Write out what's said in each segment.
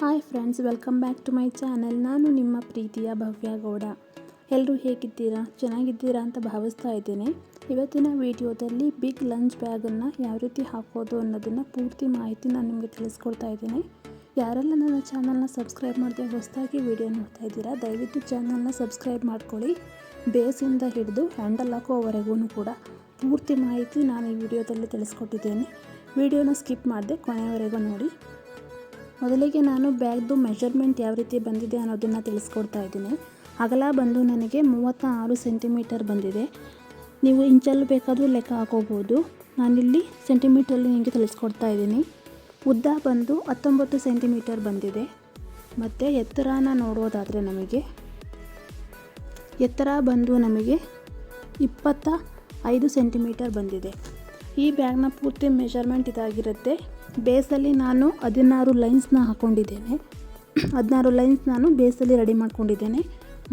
Hi friends, welcome back to my channel. ನಾನು ನಿಮ್ಮ ಪ್ರೀತಿಯ ಭವ್ಯ ಗೌಡ. ಎಲ್ಲರೂ ಹೇಗಿದ್ದೀರಾ? ಚೆನ್ನಾಗಿದ್ದೀರಾ ಅಂತ ಭಾವಿಸ್ತಾ ಇದ್ದೇನೆ. ಇವತ್ತಿನ ವಿಡಿಯೋದಲ್ಲಿ ಬಿಗ್ ಲಂಚ್ ಬ್ಯಾಗನ್ನು ಯಾವ ರೀತಿ ಹಾಕೋದು ಅನ್ನೋದನ್ನು ಪೂರ್ತಿ ಮಾಹಿತಿ ನಾನು ನಿಮಗೆ ತಿಳಿಸ್ಕೊಡ್ತಾ ಇದ್ದೇನೆ. ಯಾರೆಲ್ಲ ನನ್ನ ಚಾನಲ್ನ ಸಬ್ಸ್ಕ್ರೈಬ್ ಮಾಡದೆ ಹೊಸದಾಗಿ ವಿಡಿಯೋ ನೋಡ್ತಾ ಇದ್ದೀರಾ, ದಯವಿಟ್ಟು ಚಾನಲ್ನ ಸಬ್ಸ್ಕ್ರೈಬ್ ಮಾಡ್ಕೊಳ್ಳಿ. ಬೇಸಿಂದ ಹಿಡಿದು ಹ್ಯಾಂಡಲ್ ಹಾಕೋವರೆಗೂ ಕೂಡ ಪೂರ್ತಿ ಮಾಹಿತಿ ನಾನು ಈ ವಿಡಿಯೋದಲ್ಲಿ ತಿಳಿಸ್ಕೊಟ್ಟಿದ್ದೇನೆ. ವಿಡಿಯೋನ ಸ್ಕಿಪ್ ಮಾಡದೆ ಕೊನೆಯವರೆಗೂ ನೋಡಿ. ಮೊದಲಿಗೆ ನಾನು ಬ್ಯಾಗ್ದು ಮೆಷರ್ಮೆಂಟ್ ಯಾವ ರೀತಿ ಬಂದಿದೆ ಅನ್ನೋದನ್ನು ತಿಳಿಸ್ಕೊಡ್ತಾ ಇದ್ದೀನಿ. ಅಗಲ ಬಂದು ನನಗೆ 36 ಸೆಂಟಿಮೀಟರ್ ಬಂದಿದೆ. ನೀವು ಇಂಚಲ್ಲಿ ಬೇಕಾದರೂ ಲೆಕ್ಕ ಹಾಕೋಬೋದು. ನಾನಿಲ್ಲಿ ಸೆಂಟಿಮೀಟ್ರಲ್ಲಿ ನಿಮಗೆ ತಿಳಿಸ್ಕೊಡ್ತಾ ಇದ್ದೀನಿ. ಉದ್ದ ಬಂದು 19 ಸೆಂಟಿಮೀಟರ್ ಬಂದಿದೆ. ಮತ್ತು ಎತ್ತರನ ನೋಡೋದಾದರೆ ಎತ್ತರ ಬಂದು ನಮಗೆ 25 ಸೆಂಟಿಮೀಟರ್ ಬಂದಿದೆ. ಈ ಬ್ಯಾಗ್ನ ಪೂರ್ತಿ ಮೆಷರ್ಮೆಂಟ್ ಇದಾಗಿರುತ್ತೆ. ಬೇಸಲ್ಲಿ ನಾನು 16 ಲೈನ್ಸ್ನ ಹಾಕ್ಕೊಂಡಿದ್ದೇನೆ. 16 ಲೈನ್ಸ್ ನಾನು ಬೇಸಲ್ಲಿ ರೆಡಿ ಮಾಡ್ಕೊಂಡಿದ್ದೇನೆ.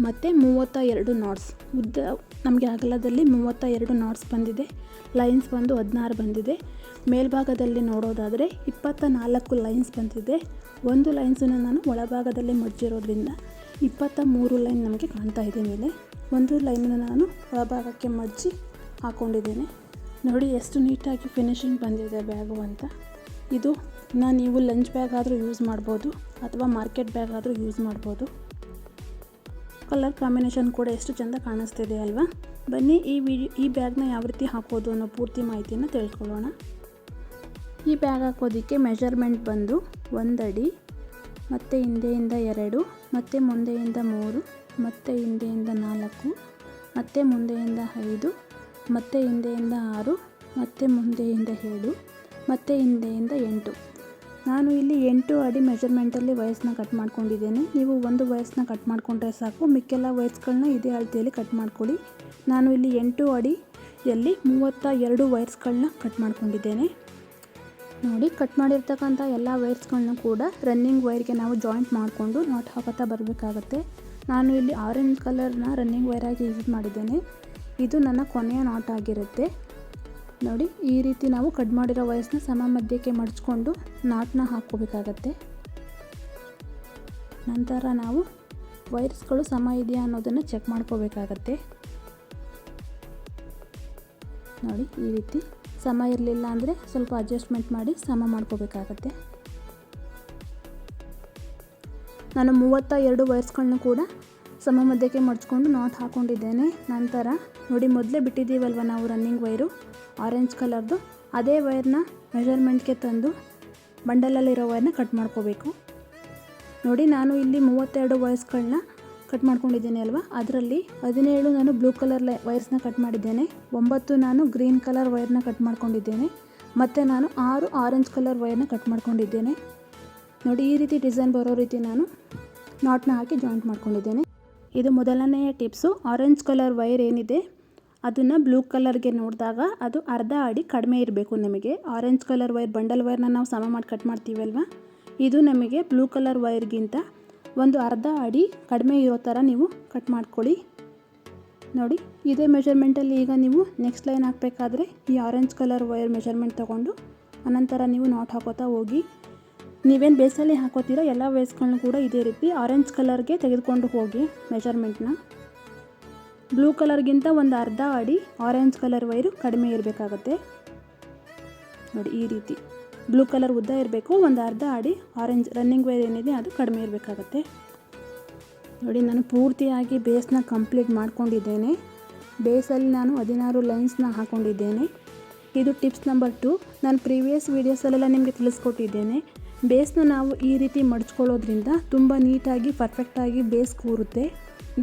ಮತ್ತು 32 ನಾಟ್ಸ್, ಉದ್ದ ನಮಗೆ ಅಗಲದಲ್ಲಿ 32 ನಾಟ್ಸ್ ಬಂದಿದೆ. ಲೈನ್ಸ್ ಬಂದು 16 ಬಂದಿದೆ. ಮೇಲ್ಭಾಗದಲ್ಲಿ ನೋಡೋದಾದರೆ 24 ಲೈನ್ಸ್ ಬಂದಿದೆ. ಒಂದು ಲೈನ್ಸನ್ನು ನಾನು ಒಳಭಾಗದಲ್ಲಿ ಮಡ್ಚಿರೋದ್ರಿಂದ 23 ಲೈನ್ ನಮಗೆ ಕಾಣ್ತಾ ಇದೆ ಮೇಲೆ. ಒಂದು ಲೈನನ್ನು ನಾನು ಒಳಭಾಗಕ್ಕೆ ಮಡ್ಚಿ ಹಾಕ್ಕೊಂಡಿದ್ದೇನೆ. ನೋಡಿ ಎಷ್ಟು ನೀಟಾಗಿ ಫಿನಿಶಿಂಗ್ ಬಂದಿದೆ ಬ್ಯಾಗು ಅಂತ. ಇದು ನೀವು ಲಂಚ್ ಬ್ಯಾಗ್ ಆದರೂ ಯೂಸ್ ಮಾಡ್ಬೋದು ಅಥವಾ ಮಾರ್ಕೆಟ್ ಬ್ಯಾಗ್ ಆದರೂ ಯೂಸ್ ಮಾಡ್ಬೋದು. ಕಲರ್ ಕಾಂಬಿನೇಷನ್ ಕೂಡ ಎಷ್ಟು ಚೆಂದ ಕಾಣಿಸ್ತಿದೆ ಅಲ್ವಾ? ಬನ್ನಿ ಈ ಬ್ಯಾಗ್ನ ಯಾವ ರೀತಿ ಹಾಕೋದು ಅನ್ನೋ ಪೂರ್ತಿ ಮಾಹಿತಿಯನ್ನು ತಿಳ್ಕೊಳ್ಳೋಣ. ಈ ಬ್ಯಾಗ್ ಹಾಕೋದಕ್ಕೆ ಮೆಷರ್ಮೆಂಟ್ ಬಂದು 1 ಅಡಿ, ಮತ್ತು ಹಿಂದೆಯಿಂದ 2, ಮತ್ತು ಮುಂದೆಯಿಂದ 3, ಮತ್ತು ಹಿಂದೆಯಿಂದ 4, ಮತ್ತು ಮುಂದೆಯಿಂದ 5, ಮತ್ತು ಹಿಂದೆಯಿಂದ 6, ಮತ್ತು ಮುಂದೆಯಿಂದ 7, ಮತ್ತು ಹಿಂದೆಯಿಂದ 8. ನಾನು ಇಲ್ಲಿ 8 ಅಡಿ ಮೆಷರ್ಮೆಂಟಲ್ಲಿ ವಯಸ್ಸನ್ನ ಕಟ್ ಮಾಡ್ಕೊಂಡಿದ್ದೇನೆ. ನೀವು ಒಂದು ವಯಸ್ಸನ್ನ ಕಟ್ ಮಾಡಿಕೊಂಡ್ರೆ ಸಾಕು. ಮಿಕ್ಕೆಲ್ಲ ವಯಸ್ಸುಗಳನ್ನ ಇದೇ ಅಳತೆಯಲ್ಲಿ ಕಟ್ ಮಾಡ್ಕೊಳ್ಳಿ. ನಾನು ಇಲ್ಲಿ 8 ಅಡಿಯಲ್ಲಿ 32 ವಯರ್ಸ್ಗಳನ್ನ ಕಟ್ ಮಾಡ್ಕೊಂಡಿದ್ದೇನೆ. ನೋಡಿ, ಕಟ್ ಮಾಡಿರ್ತಕ್ಕಂಥ ಎಲ್ಲ ವಯರ್ಸ್ಗಳನ್ನ ಕೂಡ ರನ್ನಿಂಗ್ ವೈರ್ಗೆ ನಾವು ಜಾಯಿಂಟ್ ಮಾಡಿಕೊಂಡು ನಾಟ್ ಹಾಕೋತಾ ಬರಬೇಕಾಗತ್ತೆ. ನಾನು ಇಲ್ಲಿ ಆರೆಂಜ್ ಕಲರ್ನ ರನ್ನಿಂಗ್ ವೈರಾಗಿ ಯೂಸ್ ಮಾಡಿದ್ದೇನೆ. ಇದು ನನ್ನ ಕೊನೆಯ ನಾಟ್ ಆಗಿರುತ್ತೆ. ನೋಡಿ, ಈ ರೀತಿ ನಾವು ಕಟ್ ಮಾಡಿರೋ ವಯಸ್ಸನ್ನ ಸಮ ಮಧ್ಯಕ್ಕೆ ಮಡಚ್ಕೊಂಡು ನಾಟ್ನ ಹಾಕ್ಕೋಬೇಕಾಗತ್ತೆ. ನಂತರ ನಾವು ವೈರ್ಸ್ಗಳು ಸಮ ಇದೆಯಾ ಅನ್ನೋದನ್ನು ಚೆಕ್ ಮಾಡ್ಕೋಬೇಕಾಗತ್ತೆ. ನೋಡಿ, ಈ ರೀತಿ ಸಮ ಇರಲಿಲ್ಲ ಅಂದರೆ ಸ್ವಲ್ಪ ಅಡ್ಜಸ್ಟ್ಮೆಂಟ್ ಮಾಡಿ ಸಮ ಮಾಡ್ಕೋಬೇಕಾಗತ್ತೆ. ನಾನು 32 ವೈರ್ಸ್ಗಳನ್ನ ಕೂಡ ಸಮ ಮಧ್ಯಕ್ಕೆ ಮಡ್ಚ್ಕೊಂಡು ನಾಟ್ ಹಾಕ್ಕೊಂಡಿದ್ದೇನೆ. ನಂತರ ನೋಡಿ, ಮೊದಲೇ ಬಿಟ್ಟಿದ್ದೀವಲ್ವ ನಾವು ರನ್ನಿಂಗ್ ವೈರು ಆರೆಂಜ್ ಕಲರ್ದು, ಅದೇ ವೈರ್ನ ಮೆಷರ್ಮೆಂಟ್ಗೆ ತಂದು ಬಂಡಲಲ್ಲಿರೋ ವೈರ್ನ ಕಟ್ ಮಾಡ್ಕೋಬೇಕು. ನೋಡಿ, ನಾನು ಇಲ್ಲಿ 32 ವೈರ್ಸ್ಗಳನ್ನ ಕಟ್ ಮಾಡ್ಕೊಂಡಿದ್ದೇನೆ ಅಲ್ವಾ, ಅದರಲ್ಲಿ 17 ನಾನು ಬ್ಲೂ ಕಲರ್ ವೈರ್ಸ್ನ ಕಟ್ ಮಾಡಿದ್ದೇನೆ, 9 ನಾನು ಗ್ರೀನ್ ಕಲರ್ ವೈರ್ನ ಕಟ್ ಮಾಡ್ಕೊಂಡಿದ್ದೇನೆ, ಮತ್ತು ನಾನು 6 ಆರೆಂಜ್ ಕಲರ್ ವೈರ್ನ ಕಟ್ ಮಾಡ್ಕೊಂಡಿದ್ದೇನೆ. ನೋಡಿ, ಈ ರೀತಿ ಡಿಸೈನ್ ಬರೋ ರೀತಿ ನಾನು ನಾಟ್ನ ಹಾಕಿ ಜಾಯಿಂಟ್ ಮಾಡ್ಕೊಂಡಿದ್ದೇನೆ. ಇದು ಮೊದಲನೆಯ ಟಿಪ್ಸು. ಆರೆಂಜ್ ಕಲರ್ ವೈರ್ ಏನಿದೆ ಅದನ್ನು ಬ್ಲೂ ಕಲರ್ಗೆ ನೋಡಿದಾಗ ಅದು ಅರ್ಧ ಅಡಿ ಕಡಿಮೆ ಇರಬೇಕು. ನಮಗೆ ಆರೆಂಜ್ ಕಲರ್ ವೈರ್ ಬಂಡಲ್ ವೈರ್ನ ನಾವು ಸಮ ಮಾಡಿ ಕಟ್ ಮಾಡ್ತೀವಲ್ವ, ಇದು ನಮಗೆ ಬ್ಲೂ ಕಲರ್ ವೈರ್ಗಿಂತ ಒಂದು ಅರ್ಧ ಅಡಿ ಕಡಿಮೆ ಇರೋ ಥರ ನೀವು ಕಟ್ ಮಾಡ್ಕೊಳ್ಳಿ. ನೋಡಿ, ಇದೇ ಮೆಷರ್ಮೆಂಟಲ್ಲಿ ಈಗ ನೀವು ನೆಕ್ಸ್ಟ್ ಲೈನ್ ಹಾಕಬೇಕಾದ್ರೆ ಈ ಆರೆಂಜ್ ಕಲರ್ ವೈರ್ ಮೆಷರ್ಮೆಂಟ್ ತೊಗೊಂಡು ಅನಂತರ ನೀವು ನಾಟ್ ಹಾಕೋತಾ ಹೋಗಿ. ನೀವೇನು ಬೇಸಲ್ಲಿ ಹಾಕೋತೀರೋ ಎಲ್ಲ ವಯಸ್ಸುಗಳನ್ನೂ ಕೂಡ ಇದೇ ರೀತಿ ಆರೆಂಜ್ ಕಲರ್ಗೆ ತೆಗೆದುಕೊಂಡು ಹೋಗಿ ಮೆಷರ್ಮೆಂಟ್ನ. ಬ್ಲೂ ಕಲರ್ಗಿಂತ ಒಂದು ಅರ್ಧ ಅಡಿ ಆರೆಂಜ್ ಕಲರ್ ವೈರು ಕಡಿಮೆ ಇರಬೇಕಾಗತ್ತೆ. ನೋಡಿ, ಈ ರೀತಿ ಬ್ಲೂ ಕಲರ್ ಉದ್ದ ಇರಬೇಕು, ಒಂದು ಅರ್ಧ ಅಡಿ ಆರೆಂಜ್ ರನ್ನಿಂಗ್ ವೈರ್ ಏನಿದೆ ಅದು ಕಡಿಮೆ ಇರಬೇಕಾಗತ್ತೆ. ನೋಡಿ, ನಾನು ಪೂರ್ತಿಯಾಗಿ ಬೇಸ್ನ ಕಂಪ್ಲೀಟ್ ಮಾಡ್ಕೊಂಡಿದ್ದೇನೆ. ಬೇಸಲ್ಲಿ ನಾನು 16 ಲೈನ್ಸ್ನ ಹಾಕ್ಕೊಂಡಿದ್ದೇನೆ. ಇದು ಟಿಪ್ಸ್ ನಂಬರ್ 2. ನಾನು ಪ್ರೀವಿಯಸ್ ವೀಡಿಯೋಸಲ್ಲೆಲ್ಲ ನಿಮಗೆ ತಿಳಿಸ್ಕೊಟ್ಟಿದ್ದೇನೆ. ಬೇಸ್ನ ನಾವು ಈ ರೀತಿ ಮಡ್ಚ್ಕೊಳ್ಳೋದ್ರಿಂದ ತುಂಬ ನೀಟಾಗಿ ಪರ್ಫೆಕ್ಟಾಗಿ ಬೇಸ್ ಕೂರುತ್ತೆ.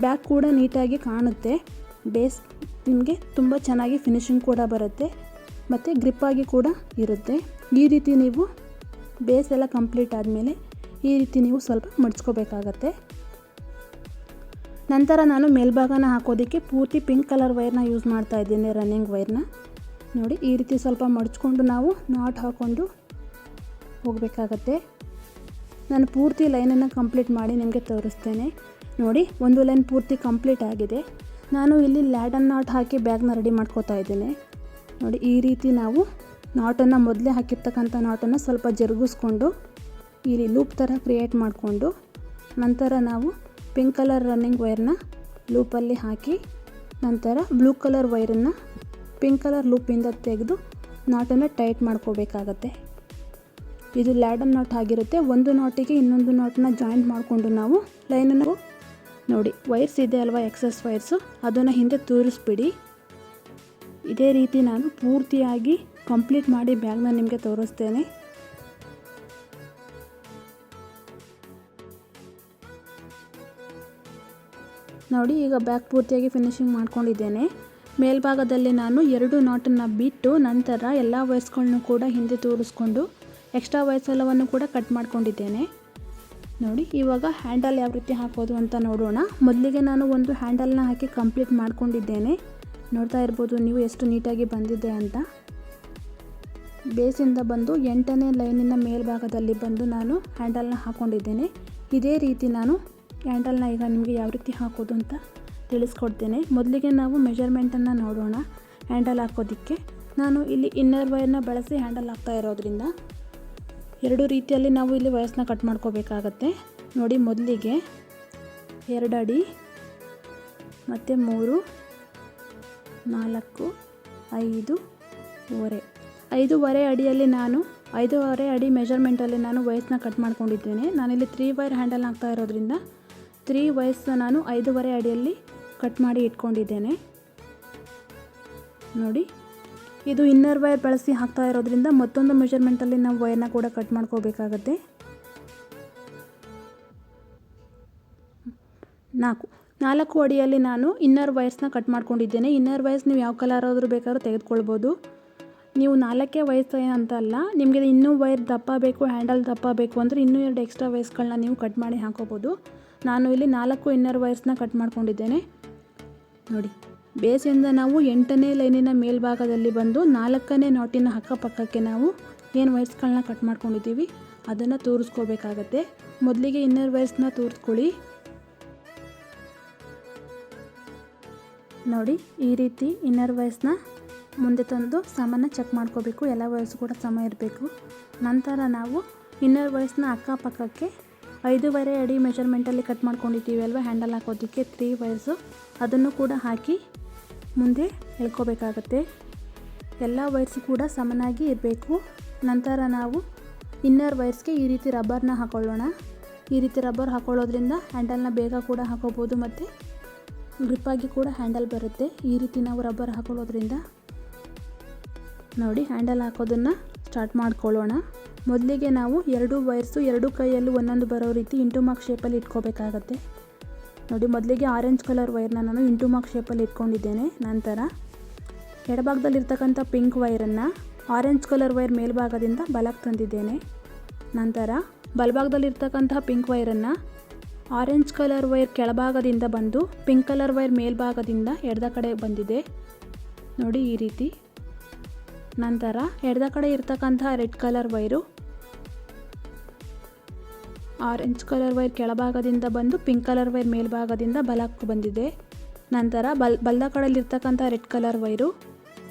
ಬ್ಯಾಗ್ ಕೂಡ ನೀಟಾಗಿ ಕಾಣುತ್ತೆ. ಬೇಸ್ ನಿಮಗೆ ತುಂಬ ಚೆನ್ನಾಗಿ ಫಿನಿಶಿಂಗ್ ಕೂಡ ಬರುತ್ತೆ ಮತ್ತು ಗ್ರಿಪ್ಪಾಗಿ ಕೂಡ ಇರುತ್ತೆ. ಈ ರೀತಿ ನೀವು ಬೇಸ್ ಎಲ್ಲ ಕಂಪ್ಲೀಟ್ ಆದಮೇಲೆ ಈ ರೀತಿ ನೀವು ಸ್ವಲ್ಪ ಮಡ್ಚ್ಕೋಬೇಕಾಗತ್ತೆ. ನಂತರ ನಾನು ಮೇಲ್ಭಾಗನ ಹಾಕೋದಕ್ಕೆ ಪೂರ್ತಿ ಪಿಂಕ್ ಕಲರ್ ವೈರ್ನ ಯೂಸ್ ಮಾಡ್ತಾ ಇದ್ದೇನೆ, ರನ್ನಿಂಗ್ ವೈರ್ನ. ನೋಡಿ, ಈ ರೀತಿ ಸ್ವಲ್ಪ ಮಡ್ಚ್ಕೊಂಡು ನಾವು ನಾಟ್ ಹಾಕ್ಕೊಂಡು ಹೋಗಬೇಕಾಗತ್ತೆ. ನಾನು ಪೂರ್ತಿ ಲೈನನ್ನು ಕಂಪ್ಲೀಟ್ ಮಾಡಿ ನಿಮಗೆ ತೋರಿಸ್ತೇನೆ. ನೋಡಿ, ಒಂದು ಲೈನ್ ಪೂರ್ತಿ ಕಂಪ್ಲೀಟ್ ಆಗಿದೆ. ನಾನು ಇಲ್ಲಿ ಲ್ಯಾಡನ್ ನಾಟ್ ಹಾಕಿ ಬ್ಯಾಗ್ನ ರೆಡಿ ಮಾಡ್ಕೋತಾ ಇದ್ದೇನೆ. ನೋಡಿ, ಈ ರೀತಿ ನಾವು ನಾಟನ್ನು ಮೊದಲೇ ಹಾಕಿರ್ತಕ್ಕಂಥ ನಾಟನ್ನು ಸ್ವಲ್ಪ ಜರುಗಿಸ್ಕೊಂಡು ಇಲ್ಲಿ ಲೂಪ್ ಥರ ಕ್ರಿಯೇಟ್ ಮಾಡಿಕೊಂಡು ನಂತರ ನಾವು ಪಿಂಕ್ ಕಲರ್ ರನ್ನಿಂಗ್ ವೈರ್ನ ಲೂಪಲ್ಲಿ ಹಾಕಿ ನಂತರ ಬ್ಲೂ ಕಲರ್ ವೈರನ್ನು ಪಿಂಕ್ ಕಲರ್ ಲೂಪಿಂದ ತೆಗೆದು ನಾಟನ್ನು ಟೈಟ್ ಮಾಡ್ಕೋಬೇಕಾಗತ್ತೆ. ಇದು ಲ್ಯಾಡರ್ ನಾಟ್ ಆಗಿರುತ್ತೆ. ಒಂದು ನಾಟಿಗೆ ಇನ್ನೊಂದು ನಾಟನ್ನ ಜಾಯಿಂಟ್ ಮಾಡಿಕೊಂಡು ನಾವು ಲೈನನ್ನು ನೋಡಿ ವೈರ್ಸ್ ಇದೆ ಅಲ್ವಾ, ಎಕ್ಸಸ್ ವೈರ್ಸು ಅದನ್ನು ಹಿಂದೆ ತೂರಿಸ್ಬಿಡಿ. ಇದೇ ರೀತಿ ನಾನು ಪೂರ್ತಿಯಾಗಿ ಕಂಪ್ಲೀಟ್ ಮಾಡಿ ಬ್ಯಾಗ್ನ ನಿಮಗೆ ತೋರಿಸ್ತೇನೆ. ನೋಡಿ ಈಗ ಬ್ಯಾಗ್ ಪೂರ್ತಿಯಾಗಿ ಫಿನಿಶಿಂಗ್ ಮಾಡ್ಕೊಂಡಿದ್ದೇನೆ. ಮೇಲ್ಭಾಗದಲ್ಲಿ ನಾನು 2 ನಾಟನ್ನು ಬಿಟ್ಟು ನಂತರ ಎಲ್ಲ ವೈರ್ಸ್ಗಳನ್ನು ಕೂಡ ಹಿಂದೆ ತೋರಿಸ್ಕೊಂಡು ಎಕ್ಸ್ಟ್ರಾ ವೈರ್ಸ್ ಎಲ್ಲವನ್ನು ಕೂಡ ಕಟ್ ಮಾಡ್ಕೊಂಡಿದ್ದೇನೆ. ನೋಡಿ ಇವಾಗ ಹ್ಯಾಂಡಲ್ ಯಾವ ರೀತಿ ಹಾಕೋದು ಅಂತ ನೋಡೋಣ. ಮೊದಲಿಗೆ ನಾನು ಒಂದು ಹ್ಯಾಂಡಲ್ನ ಹಾಕಿ ಕಂಪ್ಲೀಟ್ ಮಾಡ್ಕೊಂಡಿದ್ದೇನೆ. ನೋಡ್ತಾ ಇರ್ಬೋದು ನೀವು ಎಷ್ಟು ನೀಟಾಗಿ ಬಂದಿದೆ ಅಂತ. ಬೇಸಿಂದ ಬಂದು 8ನೇ ಲೈನಿನ ಮೇಲ್ಭಾಗದಲ್ಲಿ ಬಂದು ನಾನು ಹ್ಯಾಂಡಲ್ನ ಹಾಕ್ಕೊಂಡಿದ್ದೇನೆ. ಇದೇ ರೀತಿ ನಾನು ಹ್ಯಾಂಡಲ್ನ ಈಗ ನಿಮಗೆ ಯಾವ ರೀತಿ ಹಾಕೋದು ಅಂತ ತಿಳಿಸ್ಕೊಡ್ತೇನೆ. ಮೊದಲಿಗೆ ನಾವು ಮೆಜರ್ಮೆಂಟನ್ನು ನೋಡೋಣ. ಹ್ಯಾಂಡಲ್ ಹಾಕೋದಕ್ಕೆ ನಾನು ಇಲ್ಲಿ ಇನ್ನರ್ ವೈರ್ನ ಬಳಸಿ ಹ್ಯಾಂಡಲ್ ಹಾಕ್ತಾ ಇರೋದ್ರಿಂದ 2 ರೀತಿಯಲ್ಲಿ ನಾವು ಇಲ್ಲಿ ವೈರ್ಸ್ನ ಕಟ್ ಮಾಡ್ಕೋಬೇಕಾಗತ್ತೆ. ನೋಡಿ ಮೊದಲಿಗೆ 2 ಅಡಿ ಮತ್ತು 3, 4, 5.5 ಅಡಿಯಲ್ಲಿ ನಾನು 5.5 ಅಡಿ ಮೆಜರ್ಮೆಂಟಲ್ಲಿ ನಾನು ವೈರ್ಸ್ನ ಕಟ್ ಮಾಡ್ಕೊಂಡಿದ್ದೇನೆ. ನಾನಿಲ್ಲಿ 3 ವೈರ್ ಹ್ಯಾಂಡಲ್ ಹಾಕ್ತಾ ಇರೋದ್ರಿಂದ 3 ವೈರ್ಸ್ನ ನಾನು 5.5 ಅಡಿಯಲ್ಲಿ ಕಟ್ ಮಾಡಿ ಇಟ್ಕೊಂಡಿದ್ದೇನೆ. ನೋಡಿ ಇದು ಇನ್ನರ್ ವೈರ್ ಬಳಸಿ ಹಾಕ್ತಾ ಇರೋದ್ರಿಂದ ಮತ್ತೊಂದು ಮೆಜರ್ಮೆಂಟಲ್ಲಿ ನಾವು ವೈರ್ನ ಕೂಡ ಕಟ್ ಮಾಡ್ಕೋಬೇಕಾಗತ್ತೆ. 4 ಅಡಿಯಲ್ಲಿ ನಾನು ಇನ್ನರ್ ವೈರ್ಸ್ನ ಕಟ್ ಮಾಡ್ಕೊಂಡಿದ್ದೇನೆ. ಇನ್ನರ್ ವೈರ್ಸ್ ನೀವು ಯಾವ ಕಲರ್ ಆದರೂ ಬೇಕಾದ್ರೂ ತೆಗೆದುಕೊಳ್ಬೋದು. ನೀವು 4 ವೈರ್ಸ್ ಅಂತ ಅಲ್ಲ, ನಿಮಗೆ ಇನ್ನೂ ವೈರ್ ದಪ್ಪ ಬೇಕು, ಹ್ಯಾಂಡಲ್ ದಪ್ಪ ಬೇಕು ಅಂದರೆ ಇನ್ನೂ 2 ಎಕ್ಸ್ಟ್ರಾ ವೈರ್ಸ್ಗಳನ್ನ ನೀವು ಕಟ್ ಮಾಡಿ ಹಾಕೋಬೋದು. ನಾನು ಇಲ್ಲಿ 4 ಇನ್ನರ್ ವೈರ್ಸ್ನ ಕಟ್ ಮಾಡ್ಕೊಂಡಿದ್ದೇನೆ. ನೋಡಿ ಬೇಸಿಂದ ನಾವು 8ನೇ ಲೈನಿನ ಮೇಲ್ಭಾಗದಲ್ಲಿ ಬಂದು 4ನೇ ನಾಟಿನ ಅಕ್ಕಪಕ್ಕಕ್ಕೆ ನಾವು ಏನು ವೈರ್ಸ್ಗಳನ್ನ ಕಟ್ ಮಾಡ್ಕೊಂಡಿದ್ದೀವಿ ಅದನ್ನು ತೋರಿಸ್ಕೋಬೇಕಾಗತ್ತೆ. ಮೊದಲಿಗೆ ಇನ್ನರ್ ವೈರ್ಸ್ನ ತೋರಿಸ್ಕೊಳ್ಳಿ. ನೋಡಿ ಈ ರೀತಿ ಇನ್ನರ್ ವೈರ್ಸ್ನ ಮುಂದೆ ತಂದು ಸಮನ ಚೆಕ್ ಮಾಡ್ಕೋಬೇಕು. ಎಲ್ಲ ವೈರ್ಸ್ ಕೂಡ ಸಮ ಇರಬೇಕು. ನಂತರ ನಾವು ಇನ್ನರ್ ವೈರ್ಸ್ನ ಅಕ್ಕಪಕ್ಕಕ್ಕೆ 5.5 ಅಡಿ ಮೆಜರ್ಮೆಂಟಲ್ಲಿ ಕಟ್ ಮಾಡ್ಕೊಂಡಿದ್ದೀವಿ ಅಲ್ವಾ ಹ್ಯಾಂಡಲ್ ಹಾಕೋದಕ್ಕೆ 3 ವೈರ್ಸು, ಅದನ್ನು ಕೂಡ ಹಾಕಿ ಮುಂದೆ ಎಳ್ಕೋಬೇಕಾಗತ್ತೆ. ಎಲ್ಲ ವೈರ್ಸು ಕೂಡ ಸಮನಾಗಿ ಇರಬೇಕು. ನಂತರ ನಾವು ಇನ್ನರ್ ವೈರ್ಸ್ಗೆ ಈ ರೀತಿ ರಬ್ಬರ್ನ ಹಾಕೊಳ್ಳೋಣ. ಈ ರೀತಿ ರಬ್ಬರ್ ಹಾಕೊಳ್ಳೋದ್ರಿಂದ ಹ್ಯಾಂಡಲ್ನ ಬೇಗ ಕೂಡ ಹಾಕೋಬೋದು ಮತ್ತು ಗ್ರಿಪ್ಪಾಗಿ ಕೂಡ ಹ್ಯಾಂಡಲ್ ಬರುತ್ತೆ. ಈ ರೀತಿ ನಾವು ರಬ್ಬರ್ ಹಾಕೊಳ್ಳೋದ್ರಿಂದ ನೋಡಿ ಹ್ಯಾಂಡಲ್ ಹಾಕೋದನ್ನು ಸ್ಟಾರ್ಟ್ ಮಾಡ್ಕೊಳ್ಳೋಣ. ಮೊದಲಿಗೆ ನಾವು 2 ವೈರ್ಸು 2 ಕೈಯಲ್ಲೂ ಒಂದೊಂದು ಬರೋ ರೀತಿ ಇಂಟು ಮಾರ್ಕ್ ಶೇಪಲ್ಲಿ ಇಟ್ಕೋಬೇಕಾಗತ್ತೆ. ನೋಡಿ ಮೊದಲಿಗೆ ಆರೆಂಜ್ ಕಲರ್ ವೈರ್ನ ನಾನು ಇಂಟು ಮಾರ್ಕ್ ಶೇಪಲ್ಲಿ ಇಟ್ಕೊಂಡಿದ್ದೇನೆ. ನಂತರ ಎಡಭಾಗದಲ್ಲಿರ್ತಕ್ಕಂಥ ಪಿಂಕ್ ವೈರನ್ನು ಆರೆಂಜ್ ಕಲರ್ ವೈರ್ ಮೇಲ್ಭಾಗದಿಂದ ಬಲಕ್ಕೆ ತಂದಿದ್ದೇನೆ. ನಂತರ ಬಲಭಾಗದಲ್ಲಿರ್ತಕ್ಕಂತಹ ಪಿಂಕ್ ವೈರನ್ನು ಆರೆಂಜ್ ಕಲರ್ ವೈರ್ ಕೆಳಭಾಗದಿಂದ ಬಂದು ಪಿಂಕ್ ಕಲರ್ ವೈರ್ ಮೇಲ್ಭಾಗದಿಂದ ಎಡದ ಕಡೆ ಬಂದಿದೆ. ನೋಡಿ ಈ ರೀತಿ. ನಂತರ ಎಡದ ಕಡೆ ಇರ್ತಕ್ಕಂತಹ red colour wire orange colour wire ಕೆಳಭಾಗದಿಂದ ಬಂದು ಪಿಂಕ್ ಕಲರ್ ವೈರ್ ಮೇಲ್ಭಾಗದಿಂದ ಬಲಕ್ಕೆ ಬಂದಿದೆ. ನಂತರ ಬಲದ ಕಡೆಯಲ್ಲಿರ್ತಕ್ಕಂಥ red colour wire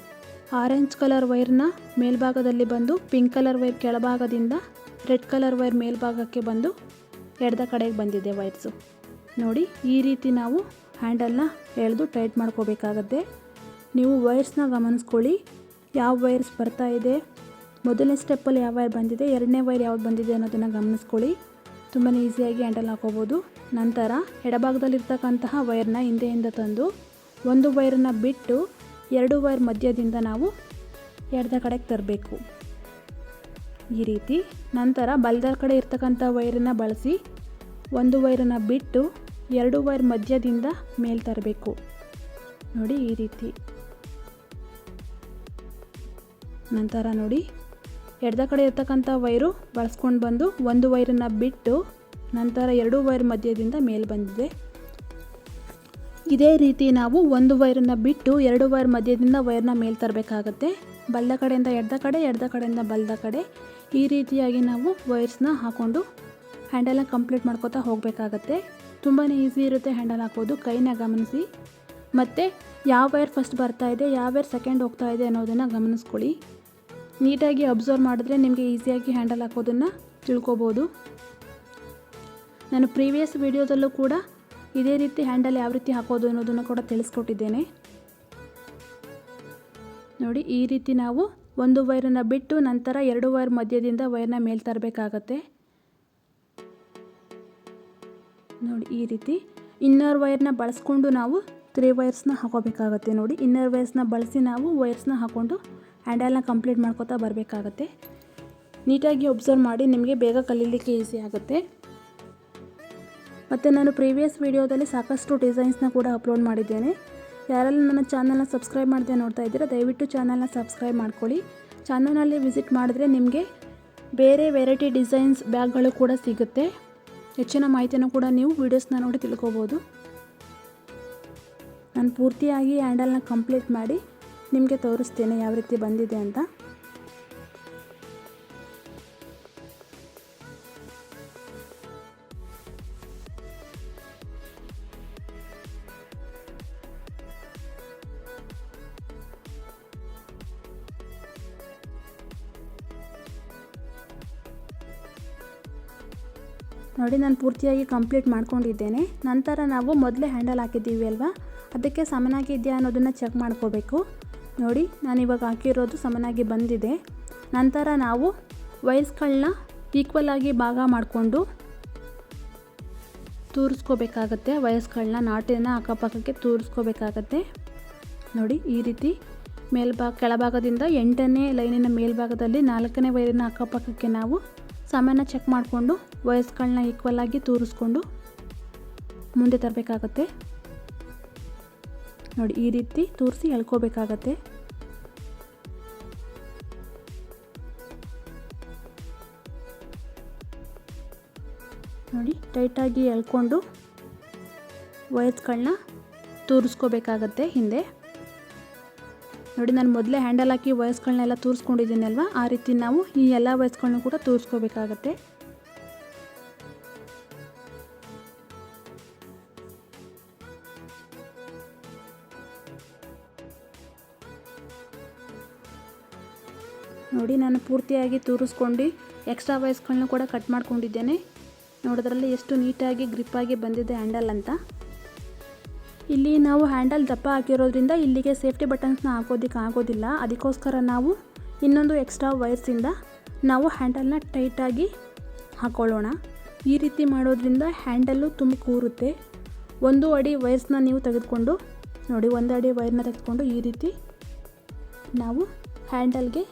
orange colour ವೈರ್ನ ಮೇಲ್ಭಾಗದಲ್ಲಿ ಬಂದು ಪಿಂಕ್ ಕಲರ್ ವೈರ್ ಕೆಳಭಾಗದಿಂದ ರೆಡ್ ಕಲರ್ ವೈರ್ ಮೇಲ್ಭಾಗಕ್ಕೆ ಬಂದು ಎಡದ ಕಡೆಗೆ ಬಂದಿದೆ ವೈರ್ಸು. ನೋಡಿ ಈ ರೀತಿ ನಾವು ಹ್ಯಾಂಡಲ್ನ ಎಳೆದು ಟೈಟ್ ಮಾಡ್ಕೋಬೇಕಾಗತ್ತೆ. ನೀವು ವೈರ್ಸ್ನ ಗಮನಿಸ್ಕೊಳ್ಳಿ, ಯಾವ ವೈರ್ಸ್ ಬರ್ತಾ ಇದೆ, ಮೊದಲನೇ ಸ್ಟೆಪ್ಪಲ್ಲಿ ಯಾವ ವೈರ್ ಬಂದಿದೆ, 2ನೇ ವೈರ್ ಯಾವ್ದು ಬಂದಿದೆ ಅನ್ನೋದನ್ನು ಗಮನಿಸ್ಕೊಳ್ಳಿ. ತುಂಬಾ ಈಸಿಯಾಗಿ ಹ್ಯಾಂಡಲ್ ಹಾಕೋಬೋದು. ನಂತರ ಎಡಭಾಗದಲ್ಲಿರ್ತಕ್ಕಂತಹ ವೈರ್ನ ಹಿಂದೆಯಿಂದ ತಂದು 1 ವೈರನ್ನು ಬಿಟ್ಟು 2 ವೈರ್ ಮಧ್ಯದಿಂದ ನಾವು ಎಡದ ಕಡೆಗೆ ತರಬೇಕು ಈ ರೀತಿ. ನಂತರ ಬಲದ ಕಡೆ ಇರ್ತಕ್ಕಂಥ ವೈರನ್ನು ಬಳಸಿ 1 ವೈರನ್ನು ಬಿಟ್ಟು 2 ವೈರ್ ಮಧ್ಯದಿಂದ ಮೇಲೆ ತರಬೇಕು. ನೋಡಿ ಈ ರೀತಿ. ನಂತರ ನೋಡಿ ಎಡದ ಕಡೆ ಇರ್ತಕ್ಕಂಥ ವೈರು ಬಳಸ್ಕೊಂಡು ಬಂದು 1 ವೈರನ್ನು ಬಿಟ್ಟು ನಂತರ 2 ವೈರ್ ಮಧ್ಯದಿಂದ ಮೇಲೆ ಬಂದಿದೆ. ಇದೇ ರೀತಿ ನಾವು 1 ವೈರನ್ನು ಬಿಟ್ಟು 2 ವೈರ್ ಮಧ್ಯದಿಂದ ವೈರ್ನ ಮೇಲೆ ತರಬೇಕಾಗತ್ತೆ. ಬಲದ ಕಡೆಯಿಂದ ಎಡದ ಕಡೆ, ಎಡದ ಕಡೆಯಿಂದ ಬಲದ ಕಡೆ, ಈ ರೀತಿಯಾಗಿ ನಾವು ವೈರ್ಸ್ನ ಹಾಕ್ಕೊಂಡು ಹ್ಯಾಂಡಲ್ನ ಕಂಪ್ಲೀಟ್ ಮಾಡ್ಕೋತಾ ಹೋಗಬೇಕಾಗತ್ತೆ. ತುಂಬಾ ಈಸಿ ಇರುತ್ತೆ ಹ್ಯಾಂಡಲ್ ಹಾಕೋದು. ಕೈನ ಗಮನಿಸಿ ಮತ್ತು ಯಾವ ವೈರ್ ಫಸ್ಟ್ ಬರ್ತಾ ಇದೆ, ಯಾವ ವೈರ್ ಸೆಕೆಂಡ್ ಹೋಗ್ತಾ ಇದೆ ಅನ್ನೋದನ್ನು ಗಮನಿಸ್ಕೊಳ್ಳಿ. ನೀಟಾಗಿ ಅಬ್ಸರ್ವ್ ಮಾಡಿದ್ರೆ ನಿಮಗೆ ಈಸಿಯಾಗಿ ಹ್ಯಾಂಡಲ್ ಹಾಕೋದನ್ನು ತಿಳ್ಕೊಬೋದು. ನಾನು ಪ್ರೀವಿಯಸ್ ವಿಡಿಯೋದಲ್ಲೂ ಕೂಡ ಇದೇ ರೀತಿ ಹ್ಯಾಂಡಲ್ ಯಾವ ರೀತಿ ಹಾಕೋದು ಅನ್ನೋದನ್ನು ಕೂಡ ತಿಳಿಸ್ಕೊಟ್ಟಿದ್ದೇನೆ. ನೋಡಿ, ಈ ರೀತಿ ನಾವು ಒಂದು ವೈರನ್ನು ಬಿಟ್ಟು ನಂತರ 2 ವೈರ್ ಮಧ್ಯದಿಂದ ವೈರ್ನ ಮೇಲೆ ತರಬೇಕಾಗತ್ತೆ. ನೋಡಿ, ಈ ರೀತಿ ಇನ್ನರ್ ವೈರ್ನ ಬಳಸ್ಕೊಂಡು ನಾವು 3 ವೈರ್ಸ್ನ ಹಾಕೋಬೇಕಾಗತ್ತೆ. ನೋಡಿ, ಇನ್ನರ್ ವೈರ್ಸ್ನ ಬಳಸಿ ನಾವು ವೈರ್ಸ್ನ ಹಾಕ್ಕೊಂಡು ಹ್ಯಾಂಡಲ್ನ ಕಂಪ್ಲೀಟ್ ಮಾಡ್ಕೋತಾ ಬರಬೇಕಾಗತ್ತೆ. ನೀಟಾಗಿ ಒಬ್ಸರ್ವ್ ಮಾಡಿ, ನಿಮಗೆ ಬೇಗ ಕಲೀಲಿಕ್ಕೆ ಈಸಿ ಆಗುತ್ತೆ. ಮತ್ತು ನಾನು ಪ್ರೀವಿಯಸ್ ವಿಡಿಯೋದಲ್ಲಿ ಸಾಕಷ್ಟು ಡಿಸೈನ್ಸ್ನ ಕೂಡ ಅಪ್ಲೋಡ್ ಮಾಡಿದ್ದೇನೆ. ಯಾರೆಲ್ಲ ನನ್ನ ಚಾನಲ್ನ ಸಬ್ಸ್ಕ್ರೈಬ್ ಮಾಡದೆ ನೋಡ್ತಾ ಇದ್ದೀರಾ, ದಯವಿಟ್ಟು ಚಾನಲ್ನ ಸಬ್ಸ್ಕ್ರೈಬ್ ಮಾಡ್ಕೊಳ್ಳಿ. ಚಾನಲ್ನಲ್ಲಿ ವಿಸಿಟ್ ಮಾಡಿದ್ರೆ ನಿಮಗೆ ಬೇರೆ ವೆರೈಟಿ ಡಿಸೈನ್ಸ್ ಬ್ಯಾಗ್ಗಳು ಕೂಡ ಸಿಗುತ್ತೆ. ಹೆಚ್ಚಿನ ಮಾಹಿತಿಯನ್ನು ಕೂಡ ನೀವು ವೀಡಿಯೋಸ್ನ ನೋಡಿ ತಿಳ್ಕೊಬೋದು. ನಾನು ಪೂರ್ತಿಯಾಗಿ ಹ್ಯಾಂಡಲ್ನ ಕಂಪ್ಲೀಟ್ ಮಾಡಿ ನಿಮಗೆ ತೋರಿಸ್ತೇನೆ ಯಾವ ರೀತಿ ಬಂದಿದೆ ಅಂತ. ನೋಡಿ, ನಾನು ಪೂರ್ತಿಯಾಗಿ ಕಂಪ್ಲೀಟ್ ಮಾಡ್ಕೊಂಡಿದ್ದೇನೆ. ನಂತರ ನಾವು ಮೊದಲೇ ಹ್ಯಾಂಡಲ್ ಹಾಕಿದ್ದೀವಿ ಅಲ್ವಾ, ಅದಕ್ಕೆ ಸಮನಾಗಿ ಇದೆಯಾ ಅನ್ನೋದನ್ನು ಚೆಕ್ ಮಾಡ್ಕೋಬೇಕು. ನೋಡಿ, ನಾನಿವಾಗ ಹಾಕಿರೋದು ಸಮನಾಗಿ ಬಂದಿದೆ. ನಂತರ ನಾವು ವೈರ್ಸ್ಗಳನ್ನ ಈಕ್ವಲ್ ಆಗಿ ಭಾಗ ಮಾಡಿಕೊಂಡು ತೂರಿಸ್ಕೋಬೇಕಾಗತ್ತೆ. ವೈರ್ಸ್ಗಳನ್ನ ನಾಟಿನ ಅಕ್ಕಪಕ್ಕಕ್ಕೆ ತೂರಿಸ್ಕೋಬೇಕಾಗತ್ತೆ. ನೋಡಿ, ಈ ರೀತಿ ಕೆಳಭಾಗದಿಂದ 8ನೇ ಲೈನಿನ ಮೇಲ್ಭಾಗದಲ್ಲಿ 4ನೇ ವೈರಿನ ಅಕ್ಕಪಕ್ಕಕ್ಕೆ ನಾವು ಸಮನ ಚೆಕ್ ಮಾಡಿಕೊಂಡು ವೈರ್ಸ್ಗಳನ್ನ ಈಕ್ವಲ್ ಆಗಿ ತೂರಿಸ್ಕೊಂಡು ಮುಂದೆ ತರಬೇಕಾಗತ್ತೆ. ನೋಡಿ, ಈ ರೀತಿ ತೂರಿಸಿ ಎಳ್ಕೋಬೇಕಾಗತ್ತೆ. ನೋಡಿ, ಟೈಟಾಗಿ ಎಳ್ಕೊಂಡು ವೈರ್ಸ್ಗಳನ್ನ ತೂರಿಸ್ಕೋಬೇಕಾಗತ್ತೆ ಹಿಂದೆ. ನೋಡಿ, ನಾನು ಮೊದಲೇ ಹ್ಯಾಂಡಲ್ ಹಾಕಿ ವೈರ್ಸ್ಗಳನ್ನೆಲ್ಲ ತೂರಿಸ್ಕೊಂಡಿದ್ದೀನಿ ಅಲ್ವಾ, ಆ ರೀತಿ ನಾವು ಈ ಎಲ್ಲ ವೈರ್ಸ್ಗಳನ್ನೂ ಕೂಡ ತೂರಿಸ್ಕೋಬೇಕಾಗತ್ತೆ. ನೋಡಿ, ನಾನು ಪೂರ್ತಿಯಾಗಿ ತೂರಿಸ್ಕೊಂಡು ಎಕ್ಸ್ಟ್ರಾ ವೈರ್ಸ್ಗಳನ್ನೂ ಕೂಡ ಕಟ್ ಮಾಡ್ಕೊಂಡಿದ್ದೇನೆ. ನೋಡೋದ್ರಲ್ಲಿ ಎಷ್ಟು ನೀಟಾಗಿ ಗ್ರಿಪ್ಪಾಗಿ ಬಂದಿದೆ ಹ್ಯಾಂಡಲ್ ಅಂತ. ಇಲ್ಲಿ ನಾವು ಹ್ಯಾಂಡಲ್ ದಪ್ಪ ಹಾಕಿರೋದ್ರಿಂದ ಇಲ್ಲಿಗೆ ಸೇಫ್ಟಿ ಬಟನ್ಸ್ನ ಹಾಕೋದಕ್ಕೆ ಆಗೋದಿಲ್ಲ. ಅದಕ್ಕೋಸ್ಕರ ನಾವು ಇನ್ನೊಂದು ಎಕ್ಸ್ಟ್ರಾ ವೈರ್ಸಿಂದ ನಾವು ಹ್ಯಾಂಡಲ್ನ ಟೈಟಾಗಿ ಹಾಕ್ಕೊಳ್ಳೋಣ. ಈ ರೀತಿ ಮಾಡೋದ್ರಿಂದ ಹ್ಯಾಂಡಲ್ಲು ತುಂಬ ಕೂರುತ್ತೆ. 1 ಅಡಿ ವೈರ್ಸ್ನ ನೀವು ತೆಗೆದುಕೊಂಡು ನೋಡಿ, 1 ಅಡಿ ವೈರ್ನ ತೆಗೆದುಕೊಂಡು ಈ ರೀತಿ ನಾವು ಹ್ಯಾಂಡಲ್ಗೆ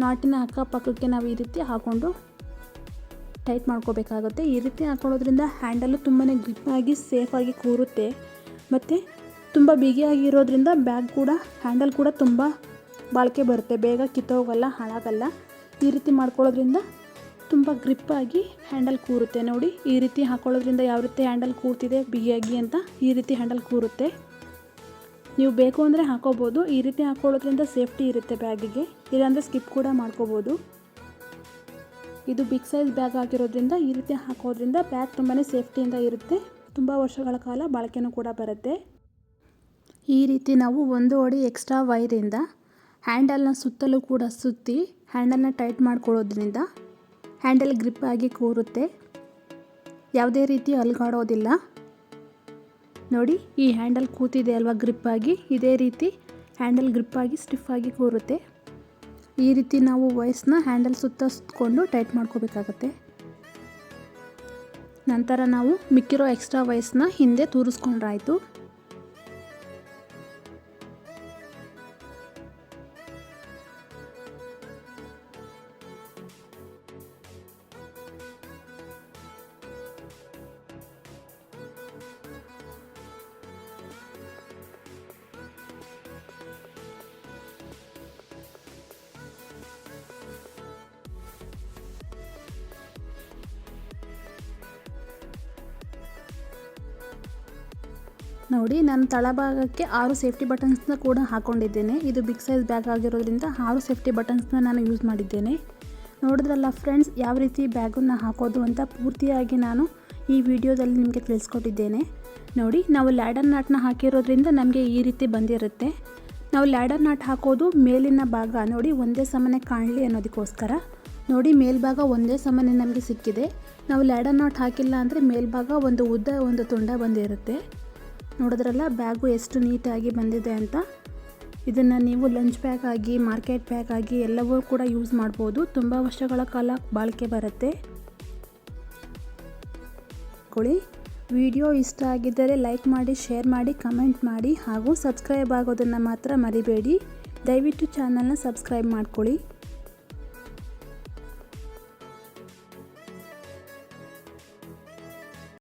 ನಾಟಿನ ಅಕ್ಕಪಕ್ಕಕ್ಕೆ ನಾವು ಈ ರೀತಿ ಹಾಕ್ಕೊಂಡು ಟೈಟ್ ಮಾಡ್ಕೋಬೇಕಾಗುತ್ತೆ. ಈ ರೀತಿ ಹಾಕೊಳ್ಳೋದ್ರಿಂದ ಹ್ಯಾಂಡಲ್ಲು ತುಂಬಾ ಗ್ರಿಪ್ಪಾಗಿ ಸೇಫಾಗಿ ಕೂರುತ್ತೆ. ಮತ್ತು ತುಂಬ ಬಿಗಿಯಾಗಿರೋದ್ರಿಂದ ಬ್ಯಾಗ್ ಕೂಡ ಹ್ಯಾಂಡಲ್ ಕೂಡ ತುಂಬ ಬಾಳಿಕೆ ಬರುತ್ತೆ, ಬೇಗ ಕಿತ್ತೋಗಲ್ಲ, ಹಾಳಾಗಲ್ಲ. ಈ ರೀತಿ ಮಾಡ್ಕೊಳ್ಳೋದ್ರಿಂದ ತುಂಬ ಗ್ರಿಪ್ಪಾಗಿ ಹ್ಯಾಂಡಲ್ ಕೂರುತ್ತೆ. ನೋಡಿ, ಈ ರೀತಿ ಹಾಕೊಳ್ಳೋದ್ರಿಂದ ಯಾವ ರೀತಿ ಹ್ಯಾಂಡಲ್ ಕೂರ್ತಿದೆ ಬಿಗಿಯಾಗಿ ಅಂತ. ಈ ರೀತಿ ಹ್ಯಾಂಡಲ್ ಕೂರುತ್ತೆ. ನೀವು ಬೇಕು ಅಂದರೆ ಹಾಕೋಬೋದು. ಈ ರೀತಿ ಹಾಕೊಳ್ಳೋದ್ರಿಂದ ಸೇಫ್ಟಿ ಇರುತ್ತೆ ಬ್ಯಾಗಿಗೆ, ಇಲ್ಲಾಂದರೆ ಸ್ಕಿಪ್ ಕೂಡ ಮಾಡ್ಕೋಬೋದು. ಇದು ಬಿಗ್ ಸೈಜ್ ಬ್ಯಾಗ್ ಆಗಿರೋದ್ರಿಂದ ಈ ರೀತಿ ಹಾಕೋದ್ರಿಂದ ಬ್ಯಾಗ್ ತುಂಬಾ ಸೇಫ್ಟಿಯಿಂದ ಇರುತ್ತೆ. ತುಂಬ ವರ್ಷಗಳ ಕಾಲ ಬಾಳಿಕೆನೂ ಕೂಡ ಬರುತ್ತೆ. ಈ ರೀತಿ ನಾವು 1 ಅಡಿ ಎಕ್ಸ್ಟ್ರಾ ವೈರಿಂದ ಹ್ಯಾಂಡಲ್ನ ಸುತ್ತಲೂ ಕೂಡ ಸುತ್ತಿ ಹ್ಯಾಂಡಲ್ನ ಟೈಟ್ ಮಾಡ್ಕೊಳ್ಳೋದ್ರಿಂದ ಹ್ಯಾಂಡಲ್ ಗ್ರಿಪ್ಪಾಗಿ ಕೂರುತ್ತೆ, ಯಾವುದೇ ರೀತಿ ಅಲುಗಾಡೋದಿಲ್ಲ. ನೋಡಿ, ಈ ಹ್ಯಾಂಡಲ್ ಕೂತಿದೆ ಅಲ್ವಾ ಗ್ರಿಪ್ಪಾಗಿ, ಇದೇ ರೀತಿ ಹ್ಯಾಂಡಲ್ ಗ್ರಿಪ್ಪಾಗಿ ಸ್ಟಿಫಾಗಿ ಕೂರುತ್ತೆ. ಈ ರೀತಿ ನಾವು ವೈರ್ಸ್ನ ಹ್ಯಾಂಡಲ್ ಸುತ್ತಕೊಂಡು ಟೈಟ್ ಮಾಡ್ಕೋಬೇಕಾಗತ್ತೆ. ನಂತರ ನಾವು ಮಿಕ್ಕಿರೋ ಎಕ್ಸ್ಟ್ರಾ ವೈರ್ಸ್ನ ಹಿಂದೆ ತೂರಿಸ್ಕೊಂಡ್ರಾಯ್ತು. ನೋಡಿ, ನಾನು ತಳಭಾಗಕ್ಕೆ 6 ಸೇಫ್ಟಿ ಬಟನ್ಸ್ನ ಕೂಡ ಹಾಕ್ಕೊಂಡಿದ್ದೇನೆ. ಇದು ಬಿಗ್ ಸೈಜ್ ಬ್ಯಾಗ್ ಆಗಿರೋದ್ರಿಂದ 6 ಸೇಫ್ಟಿ ಬಟನ್ಸ್ನ ನಾನು ಯೂಸ್ ಮಾಡಿದ್ದೇನೆ. ನೋಡಿದ್ರಲ್ಲ ಫ್ರೆಂಡ್ಸ್, ಯಾವ ರೀತಿ ಬ್ಯಾಗನ್ನು ಹಾಕೋದು ಅಂತ ಪೂರ್ತಿಯಾಗಿ ನಾನು ಈ ವಿಡಿಯೋದಲ್ಲಿ ನಿಮಗೆ ತಿಳಿಸ್ಕೊಟ್ಟಿದ್ದೇನೆ. ನೋಡಿ, ನಾವು ಲ್ಯಾಡರ್ ನಾಟ್ನ ಹಾಕಿರೋದ್ರಿಂದ ನಮಗೆ ಈ ರೀತಿ ಬಂದಿರುತ್ತೆ. ನಾವು ಲ್ಯಾಡರ್ ನಾಟ್ ಹಾಕೋದು ಮೇಲಿನ ಭಾಗ ನೋಡಿ ಒಂದೇ ಸಮನೆ ಕಾಣಲಿ ಅನ್ನೋದಕ್ಕೋಸ್ಕರ. ನೋಡಿ ಮೇಲ್ಭಾಗ ಒಂದೇ ಸಮನೆ ನಮಗೆ ಸಿಕ್ಕಿದೆ. ನಾವು ಲ್ಯಾಡರ್ ನಾಟ್ ಹಾಕಿಲ್ಲ ಅಂದರೆ ಮೇಲ್ಭಾಗ ಒಂದು ಉದ್ದ ಒಂದು ತುಂಡ ಬಂದಿರುತ್ತೆ. ನೋಡಿದ್ರಲ್ಲ ಬ್ಯಾಗು ಎಷ್ಟು ನೀಟಾಗಿ ಬಂದಿದೆ ಅಂತ. ಇದನ್ನು ನೀವು ಲಂಚ್ ಬ್ಯಾಗ್ ಆಗಿ ಮಾರ್ಕೆಟ್ ಬ್ಯಾಗ್ ಆಗಿ ಎಲ್ಲವೂ ಕೂಡ ಯೂಸ್ ಮಾಡ್ಬೋದು. ತುಂಬ ವರ್ಷಗಳ ಕಾಲ ಬಾಳಿಕೆ ಬರುತ್ತೆ. ವಿಡಿಯೋ ಇಷ್ಟ ಆಗಿದ್ದರೆ ಲೈಕ್ ಮಾಡಿ, ಶೇರ್ ಮಾಡಿ, ಕಮೆಂಟ್ ಮಾಡಿ ಹಾಗೂ ಸಬ್ಸ್ಕ್ರೈಬ್ ಆಗೋದನ್ನು ಮಾತ್ರ ಮರಿಬೇಡಿ. ದಯವಿಟ್ಟು ಚಾನಲ್ನ ಸಬ್ಸ್ಕ್ರೈಬ್ ಮಾಡ್ಕೊಳ್ಳಿ.